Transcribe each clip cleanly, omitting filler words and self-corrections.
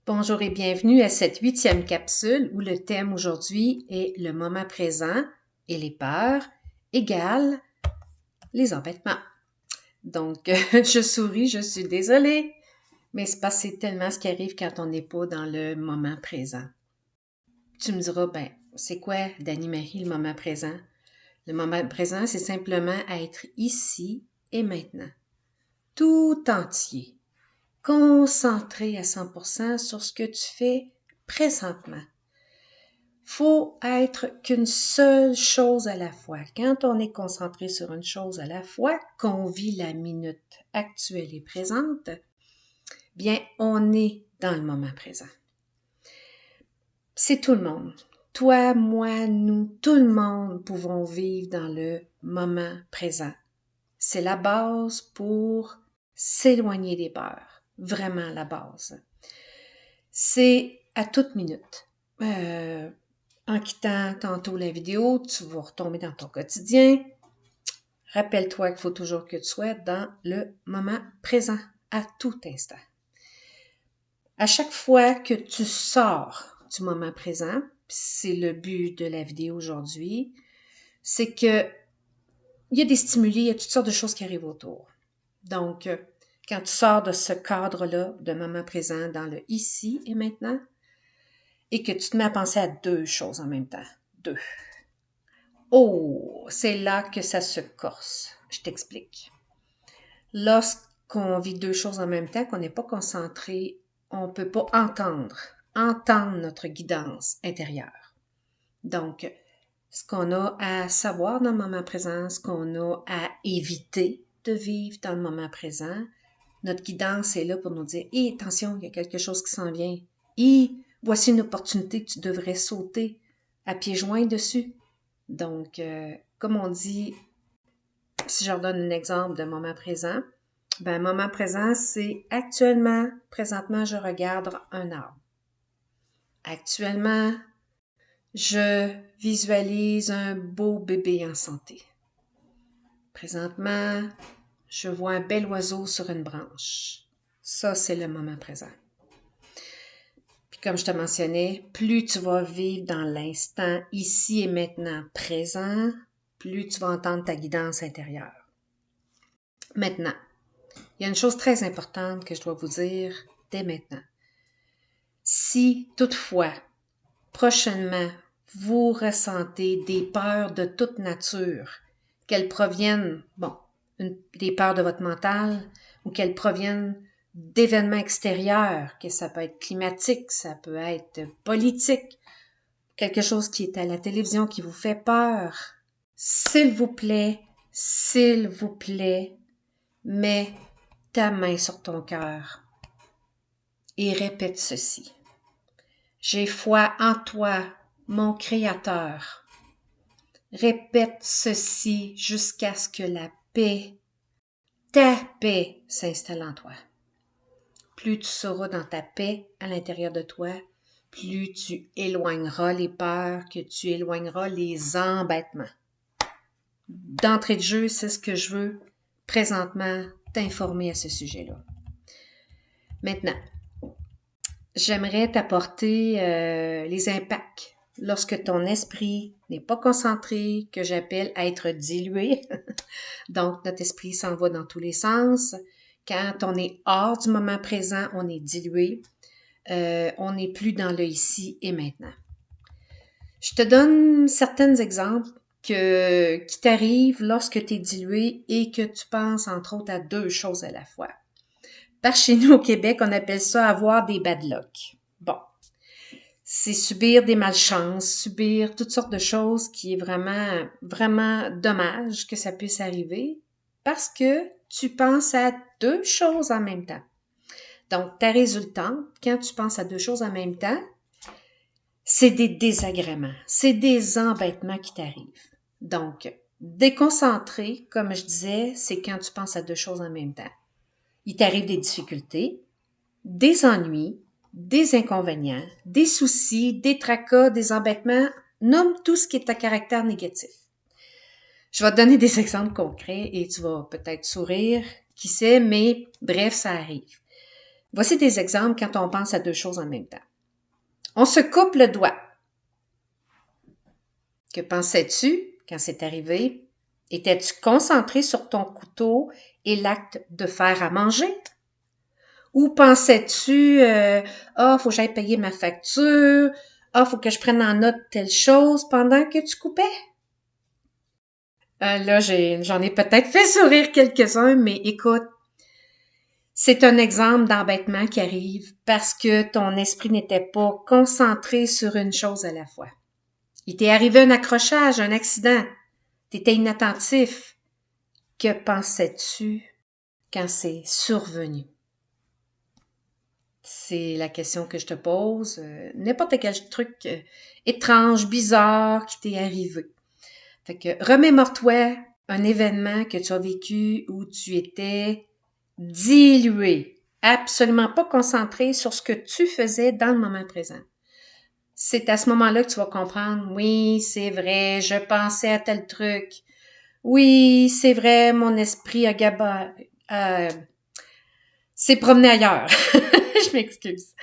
Bonjour et bienvenue à cette 8e capsule où le thème aujourd'hui est le moment présent et les peurs égale les embêtements. Donc, je souris, je suis désolée, mais c'est parce que c'est tellement ce qui arrive quand on n'est pas dans le moment présent. Tu me diras, c'est quoi, Dani-Marie, le moment présent? Le moment présent, c'est simplement être ici et maintenant, tout entier, concentré à 100% sur ce que tu fais présentement. Faut être qu'une seule chose à la fois. Quand on est concentré sur une chose à la fois, qu'on vit la minute actuelle et présente, bien, on est dans le moment présent. C'est tout le monde. Toi, moi, nous, tout le monde pouvons vivre dans le moment présent. C'est la base pour s'éloigner des peurs. Vraiment la base. C'est à toute minute. En quittant tantôt la vidéo, tu vas retomber dans ton quotidien. Rappelle-toi qu'il faut toujours que tu sois dans le moment présent, à tout instant. À chaque fois que tu sors du moment présent, c'est le but de la vidéo aujourd'hui, c'est que il y a des stimuli, il y a toutes sortes de choses qui arrivent autour. Donc, quand tu sors de ce cadre-là, de moment présent, dans le ici et maintenant, et que tu te mets à penser à deux choses en même temps. Deux. Oh, c'est là que ça se corse. Je t'explique. Lorsqu'on vit deux choses en même temps, qu'on n'est pas concentré, on ne peut pas entendre notre guidance intérieure. Donc, ce qu'on a à savoir dans le moment présent, ce qu'on a à éviter de vivre dans le moment présent, notre guidance est là pour nous dire « Hé, attention, il y a quelque chose qui s'en vient. Hé, voici une opportunité que tu devrais sauter à pieds joints dessus. » Donc, comme on dit, si je redonne un exemple de moment présent, moment présent, c'est actuellement, présentement, je regarde un arbre. Actuellement, je visualise un beau bébé en santé. Présentement, je vois un bel oiseau sur une branche. Ça, c'est le moment présent. Puis comme je te mentionnais, plus tu vas vivre dans l'instant ici et maintenant présent, plus tu vas entendre ta guidance intérieure. Maintenant, il y a une chose très importante que je dois vous dire dès maintenant. Si toutefois, prochainement, vous ressentez des peurs de toute nature, qu'elles proviennent, des peurs de votre mental ou qu'elles proviennent d'événements extérieurs, que ça peut être climatique, ça peut être politique, quelque chose qui est à la télévision qui vous fait peur, s'il vous plaît, mets ta main sur ton cœur et répète ceci. J'ai foi en toi, mon Créateur. Répète ceci jusqu'à ce que la paix, ta paix, s'installe en toi. Plus tu seras dans ta paix à l'intérieur de toi, plus tu éloigneras les peurs, que tu éloigneras les embêtements. D'entrée de jeu, c'est ce que je veux présentement t'informer à ce sujet-là. Maintenant, j'aimerais t'apporter les impacts lorsque ton esprit n'est pas concentré, que j'appelle être dilué. Donc, notre esprit s'en va dans tous les sens. Quand on est hors du moment présent, on est dilué. On n'est plus dans le ici et maintenant. Je te donne certains exemples qui t'arrivent lorsque tu es dilué et que tu penses entre autres à deux choses à la fois. Par chez nous au Québec, on appelle ça avoir des bad luck. Bon, c'est subir des malchances, subir toutes sortes de choses qui est vraiment, vraiment dommage que ça puisse arriver parce que tu penses à deux choses en même temps. Donc, ta résultante, quand tu penses à deux choses en même temps, c'est des désagréments, c'est des embêtements qui t'arrivent. Donc, déconcentré, comme je disais, c'est quand tu penses à deux choses en même temps. Il t'arrive des difficultés, des ennuis, des inconvénients, des soucis, des tracas, des embêtements, nomme tout ce qui est à caractère négatif. Je vais te donner des exemples concrets et tu vas peut-être sourire, qui sait, mais bref, ça arrive. Voici des exemples quand on pense à deux choses en même temps. On se coupe le doigt. Que pensais-tu quand c'est arrivé? Étais-tu concentré sur ton couteau et l'acte de faire à manger? Ou pensais-tu, faut que j'aille payer ma facture, faut que je prenne en note telle chose pendant que tu coupais? Là, j'en ai peut-être fait sourire quelques-uns, mais écoute, c'est un exemple d'embêtement qui arrive parce que ton esprit n'était pas concentré sur une chose à la fois. Il t'est arrivé un accrochage, un accident. T'étais inattentif. Que pensais-tu quand c'est survenu? C'est la question que je te pose. N'importe quel truc étrange, bizarre qui t'est arrivé. Fait que remémore-toi un événement que tu as vécu où tu étais dilué, absolument pas concentré sur ce que tu faisais dans le moment présent. C'est à ce moment-là que tu vas comprendre, oui, c'est vrai, je pensais à tel truc. Oui, c'est vrai, mon esprit s'est promené ailleurs. Je m'excuse.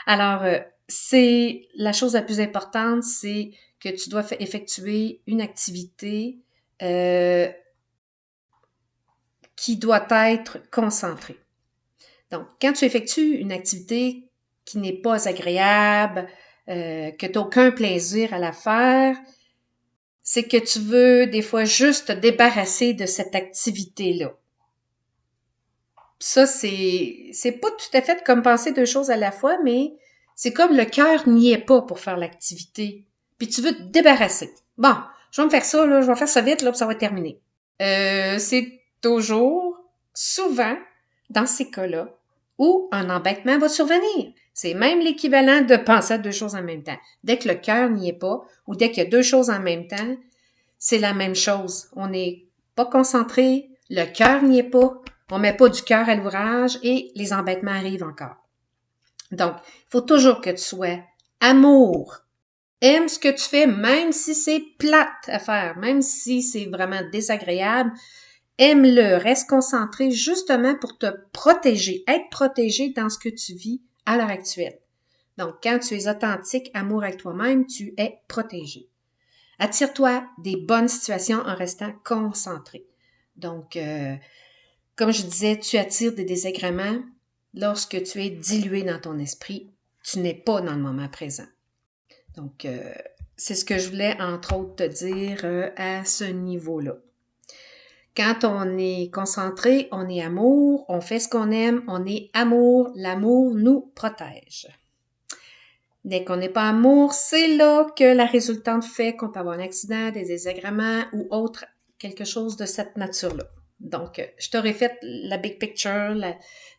Alors, c'est la chose la plus importante, c'est que tu dois effectuer une activité qui doit être concentrée. Donc, quand tu effectues une activité qui n'est pas agréable, que tu n'as aucun plaisir à la faire, c'est que tu veux des fois juste te débarrasser de cette activité-là. Ça, c'est pas tout à fait comme penser deux choses à la fois, mais c'est comme le cœur n'y est pas pour faire l'activité. Puis tu veux te débarrasser. Bon, je vais me faire ça, là, je vais faire ça vite, là, puis ça va terminer. C'est toujours, souvent, dans ces cas-là, où un embêtement va survenir. C'est même l'équivalent de penser à deux choses en même temps. Dès que le cœur n'y est pas, ou dès qu'il y a deux choses en même temps, c'est la même chose. On n'est pas concentré, le cœur n'y est pas, on met pas du cœur à l'ouvrage et les embêtements arrivent encore. Donc, il faut toujours que tu sois amour. Aime ce que tu fais, même si c'est plate à faire, même si c'est vraiment désagréable. Aime-le, reste concentré justement pour te protéger, être protégé dans ce que tu vis à l'heure actuelle. Donc, quand tu es authentique, amour avec toi-même, tu es protégé. Attire-toi des bonnes situations en restant concentré. Donc, comme je disais, tu attires des désagréments lorsque tu es dilué dans ton esprit. Tu n'es pas dans le moment présent. Donc, c'est ce que je voulais, entre autres, te dire à ce niveau-là. Quand on est concentré, on est amour, on fait ce qu'on aime, on est amour, l'amour nous protège. Dès qu'on n'est pas amour, c'est là que la résultante fait qu'on peut avoir un accident, des désagréments ou autre, quelque chose de cette nature-là. Donc, je t'aurais fait la big picture,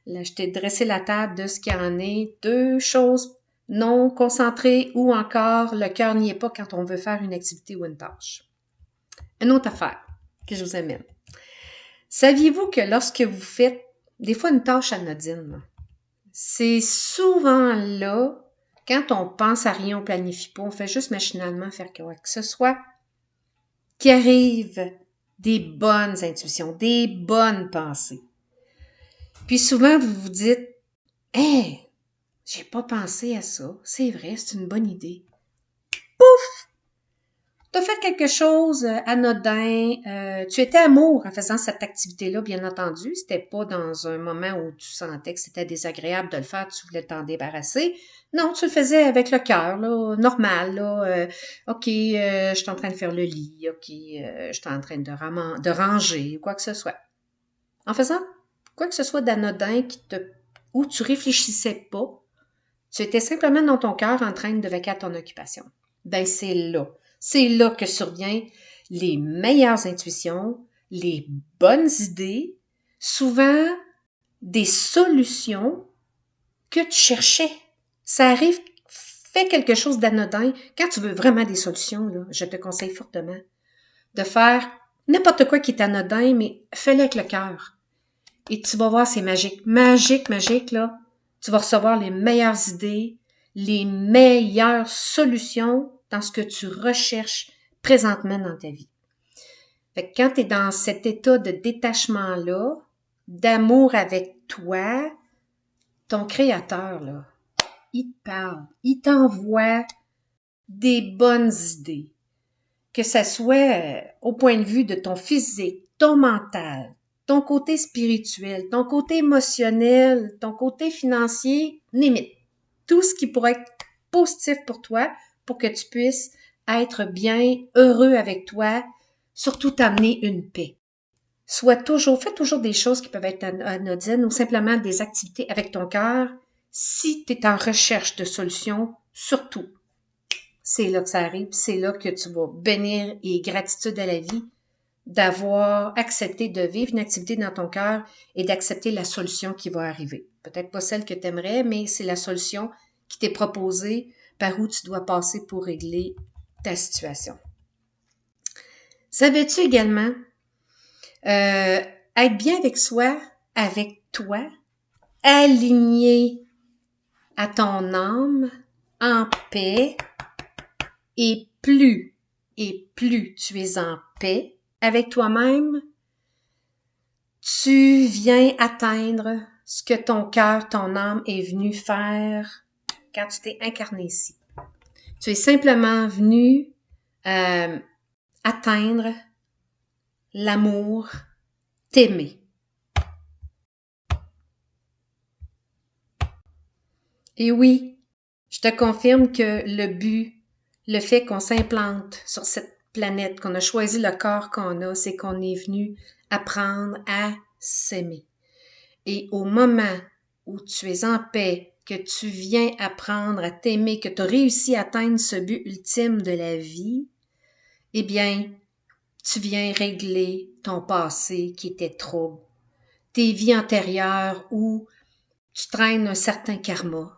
je t'ai dressé la table de ce qu'il y en est, deux choses non concentrées ou encore le cœur n'y est pas quand on veut faire une activité ou une tâche. Une autre affaire que je vous amène. Saviez-vous que lorsque vous faites des fois une tâche anodine, c'est souvent là, quand on pense à rien, on planifie pas, on fait juste machinalement faire quoi que ce soit, qui arrive des bonnes intuitions, des bonnes pensées. Puis souvent, vous vous dites, « Hey, j'ai pas pensé à ça. C'est vrai, c'est une bonne idée. » Pouf! Tu as fait quelque chose anodin. Tu étais amour en faisant cette activité-là, bien entendu. C'était pas dans un moment où tu sentais que c'était désagréable de le faire, tu voulais t'en débarrasser. Non, tu le faisais avec le cœur, là, normal. Là, OK, je suis en train de faire le lit. OK, je suis en train de ranger, quoi que ce soit. En faisant quoi que ce soit d'anodin où tu réfléchissais pas, tu étais simplement dans ton cœur en train de vaquer à ton occupation. Ben, c'est là. C'est là que surviennent les meilleures intuitions, les bonnes idées, souvent des solutions que tu cherchais. Ça arrive, fais quelque chose d'anodin. Quand tu veux vraiment des solutions, là, je te conseille fortement de faire n'importe quoi qui est anodin, mais fais-le avec le cœur. Et tu vas voir, c'est magique. Magique, magique, là. Tu vas recevoir les meilleures idées, les meilleures solutions dans ce que tu recherches présentement dans ta vie. Fait que quand tu es dans cet état de détachement-là, d'amour avec toi, ton créateur, là, il te parle, il t'envoie des bonnes idées. Que ça soit au point de vue de ton physique, ton mental, ton côté spirituel, ton côté émotionnel, ton côté financier, limite. Tout ce qui pourrait être positif pour toi, pour que tu puisses être bien, heureux avec toi, surtout t'amener une paix. Fais toujours des choses qui peuvent être anodines ou simplement des activités avec ton cœur. Si tu es en recherche de solutions, surtout, c'est là que ça arrive, c'est là que tu vas bénir et gratitude à la vie d'avoir accepté de vivre une activité dans ton cœur et d'accepter la solution qui va arriver. Peut-être pas celle que tu aimerais, mais c'est la solution qui t'est proposée par où tu dois passer pour régler ta situation. Savais-tu également être bien avec soi, avec toi, aligné à ton âme, en paix, et plus tu es en paix avec toi-même, tu viens atteindre ce que ton cœur, ton âme est venu faire quand tu t'es incarné ici. Tu es simplement venu atteindre l'amour, t'aimer. Et oui, je te confirme que le but, le fait qu'on s'implante sur cette planète, qu'on a choisi le corps qu'on a, c'est qu'on est venu apprendre à s'aimer. Et au moment où tu es en paix, que tu viens apprendre à t'aimer, que tu as réussi à atteindre ce but ultime de la vie, eh bien, tu viens régler ton passé qui était trouble, tes vies antérieures où tu traînes un certain karma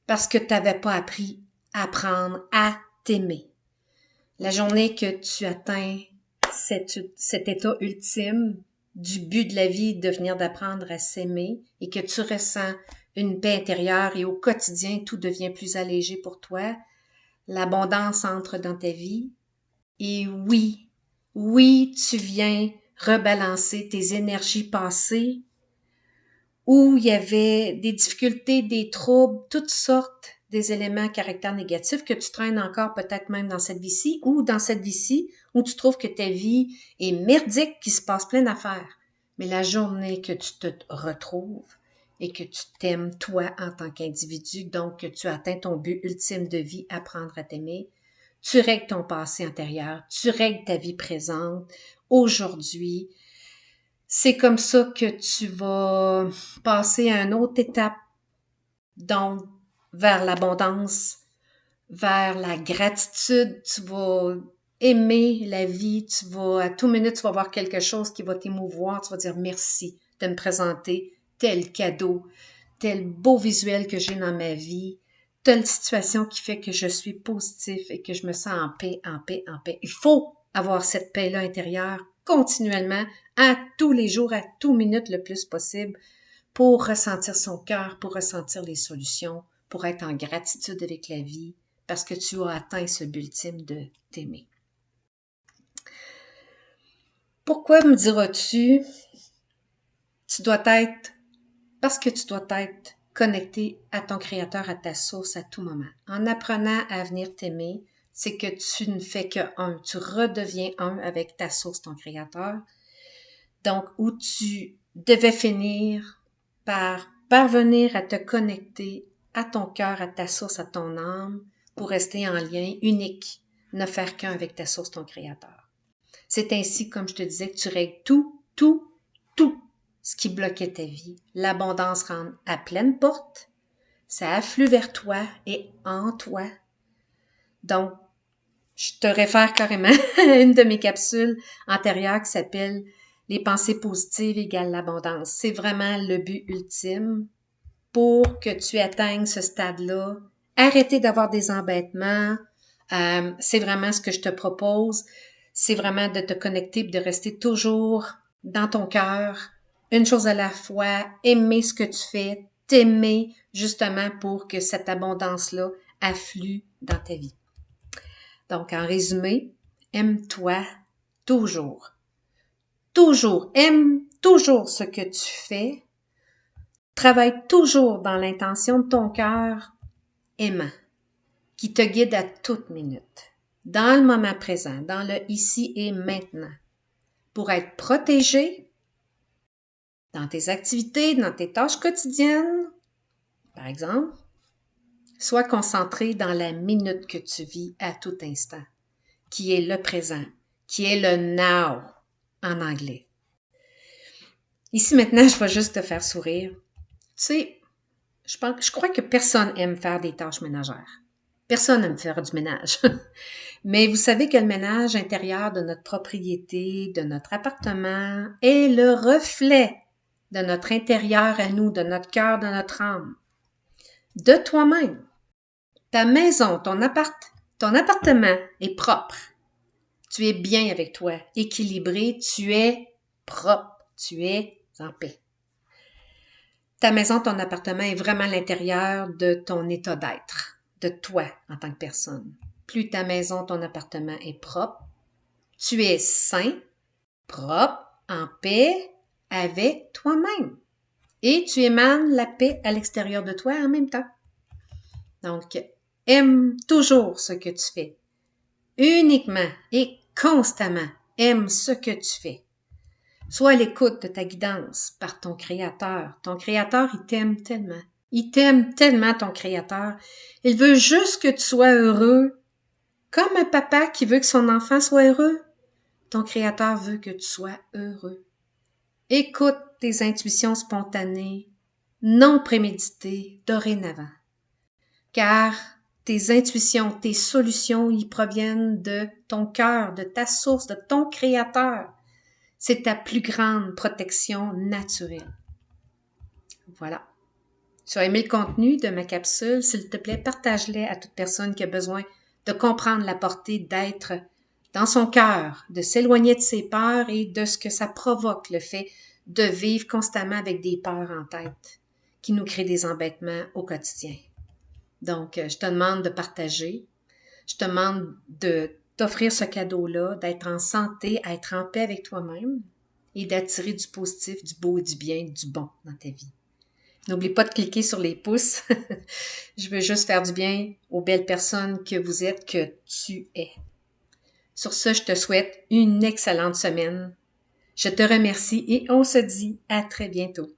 parce que tu n'avais pas appris à apprendre à t'aimer. La journée que tu atteins cet état ultime du but de la vie, de venir d'apprendre à s'aimer et que tu ressens une paix intérieure et au quotidien, tout devient plus allégé pour toi, l'abondance entre dans ta vie et oui, tu viens rebalancer tes énergies passées où il y avait des difficultés, des troubles, toutes sortes des éléments caractères négatifs que tu traînes encore peut-être même dans cette vie-ci ou dans cette vie-ci où tu trouves que ta vie est merdique, qu'il se passe plein d'affaires. Mais la journée que tu te retrouves et que tu t'aimes toi en tant qu'individu, donc que tu atteins ton but ultime de vie, apprendre à t'aimer, tu règles ton passé antérieur, tu règles ta vie présente, aujourd'hui. C'est comme ça que tu vas passer à une autre étape, donc vers l'abondance, vers la gratitude. Tu vas aimer la vie, à tout minute, tu vas voir quelque chose qui va t'émouvoir, tu vas dire merci de me présenter tel cadeau, tel beau visuel que j'ai dans ma vie, telle situation qui fait que je suis positif et que je me sens en paix, en paix, en paix. Il faut avoir cette paix-là intérieure continuellement, à tous les jours, à tout minute le plus possible, pour ressentir son cœur, pour ressentir les solutions, pour être en gratitude avec la vie, parce que tu as atteint ce but ultime de t'aimer. Pourquoi me diras-tu, parce que tu dois être connecté à ton créateur, à ta source à tout moment. En apprenant à venir t'aimer, c'est que tu ne fais que un, tu redeviens un avec ta source, ton créateur. Donc, où tu devais finir par parvenir à te connecter à ton cœur, à ta source, à ton âme, pour rester en lien unique, ne faire qu'un avec ta source, ton créateur. C'est ainsi, comme je te disais, que tu règles tout ce qui bloquait ta vie. L'abondance rentre à pleine porte, ça afflue vers toi et en toi. Donc, je te réfère carrément à une de mes capsules antérieures qui s'appelle « Les pensées positives égale l'abondance ». C'est vraiment le but ultime pour que tu atteignes ce stade-là. Arrêtez d'avoir des embêtements. C'est vraiment ce que je te propose. C'est vraiment de te connecter et de rester toujours dans ton cœur, une chose à la fois, aimer ce que tu fais, t'aimer justement pour que cette abondance-là afflue dans ta vie. Donc, en résumé, aime-toi toujours. Toujours. Aime toujours ce que tu fais. Travaille toujours dans l'intention de ton cœur aimant, qui te guide à toute minute, dans le moment présent, dans le ici et maintenant, pour être protégé dans tes activités, dans tes tâches quotidiennes, par exemple. Sois concentré dans la minute que tu vis à tout instant, qui est le présent, qui est le now en anglais. Ici maintenant, je vais juste te faire sourire. Tu sais, je crois que personne aime faire des tâches ménagères. Personne aime faire du ménage. Mais vous savez que le ménage intérieur de notre propriété, de notre appartement, est le reflet de notre intérieur à nous, de notre cœur, de notre âme, de toi-même. Ta maison, ton appartement est propre. Tu es bien avec toi, équilibré, tu es propre, tu es en paix. Ta maison, ton appartement est vraiment l'intérieur de ton état d'être, de toi en tant que personne. Plus ta maison, ton appartement est propre, tu es sain, propre, en paix avec toi-même. Et tu émanes la paix à l'extérieur de toi en même temps. Donc, aime toujours ce que tu fais. Uniquement et constamment, aime ce que tu fais. Sois à l'écoute de ta guidance par ton Créateur. Ton Créateur, il t'aime tellement. Il t'aime tellement, ton Créateur. Il veut juste que tu sois heureux. Comme un papa qui veut que son enfant soit heureux. Ton Créateur veut que tu sois heureux. Écoute tes intuitions spontanées, non préméditées, dorénavant. Car tes intuitions, tes solutions, y proviennent de ton cœur, de ta source, de ton Créateur. C'est ta plus grande protection naturelle. Voilà. Tu as aimé le contenu de ma capsule? S'il te plaît, partage-les à toute personne qui a besoin de comprendre la portée d'être dans son cœur, de s'éloigner de ses peurs et de ce que ça provoque, le fait de vivre constamment avec des peurs en tête qui nous créent des embêtements au quotidien. Donc, je te demande de partager. Je te demande de t'offrir ce cadeau-là, d'être en santé, être en paix avec toi-même et d'attirer du positif, du beau et du bien, du bon dans ta vie. N'oublie pas de cliquer sur les pouces. Je veux juste faire du bien aux belles personnes que vous êtes, que tu es. Sur ce, je te souhaite une excellente semaine. Je te remercie et on se dit à très bientôt.